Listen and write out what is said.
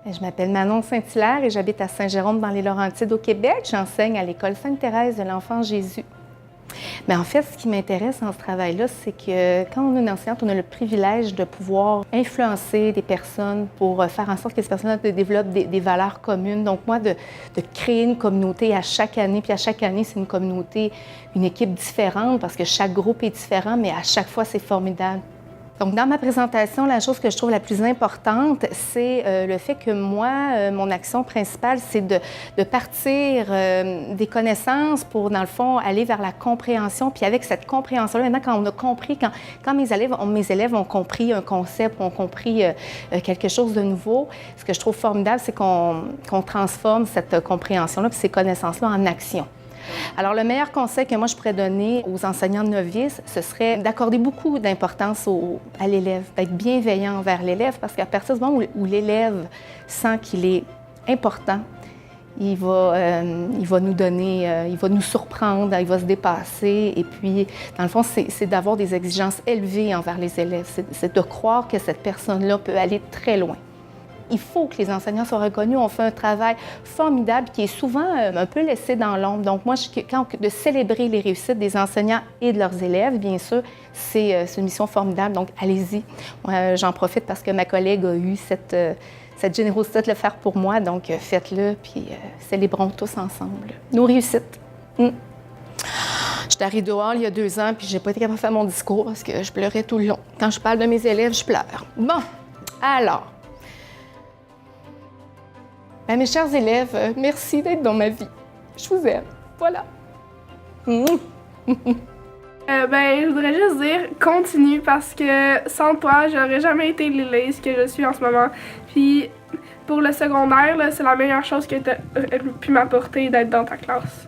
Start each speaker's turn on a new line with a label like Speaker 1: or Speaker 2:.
Speaker 1: Je m'appelle Manon Saint-Hilaire et j'habite à Saint-Jérôme dans les Laurentides au Québec. J'enseigne à l'école Sainte-Thérèse de l'Enfant Jésus. Mais en fait, ce qui m'intéresse dans ce travail-là, c'est que quand on est une enseignante, on a le privilège de pouvoir influencer des personnes pour faire en sorte que ces personnes-là développent des valeurs communes. Donc moi, de créer une communauté à chaque année, puis à chaque année, c'est une communauté, une équipe différente parce que chaque groupe est différent, mais à chaque fois, c'est formidable. Donc, dans ma présentation, la chose que je trouve la plus importante, c'est le fait que moi, mon action principale, c'est de partir des connaissances pour, dans le fond, aller vers la compréhension. Puis avec cette compréhension-là, maintenant, quand on a compris, quand mes élèves ont compris un concept, ont compris quelque chose de nouveau, ce que je trouve formidable, c'est qu'on transforme cette compréhension-là puis ces connaissances-là en action. Alors, le meilleur conseil que moi, je pourrais donner aux enseignants novices, ce serait d'accorder beaucoup d'importance à l'élève, d'être bienveillant envers l'élève, parce qu'à partir du moment où l'élève sent qu'il est important, il va nous donner, il va nous surprendre, il va se dépasser. Et puis, dans le fond, c'est d'avoir des exigences élevées envers les élèves. C'est de croire que cette personne-là peut aller très loin. Il faut que les enseignants soient reconnus. On fait un travail formidable qui est souvent un peu laissé dans l'ombre. Donc moi, de célébrer les réussites des enseignants et de leurs élèves, bien sûr, c'est une mission formidable. Donc allez-y. J'en profite parce que ma collègue a eu cette générosité de le faire pour moi. Donc faites-le, puis célébrons tous ensemble nos réussites. J'étais arrivée dehors il y a 2 ans, puis j'ai pas été capable de faire mon discours parce que je pleurais tout le long. Quand je parle de mes élèves, je pleure. Bon, alors... mes chers élèves, merci d'être dans ma vie. Je vous aime. Voilà.
Speaker 2: Je voudrais juste dire, continue, parce que sans toi, j'aurais jamais été l'élève que je suis en ce moment. Puis, pour le secondaire, c'est la meilleure chose que tu as pu m'apporter d'être dans ta classe.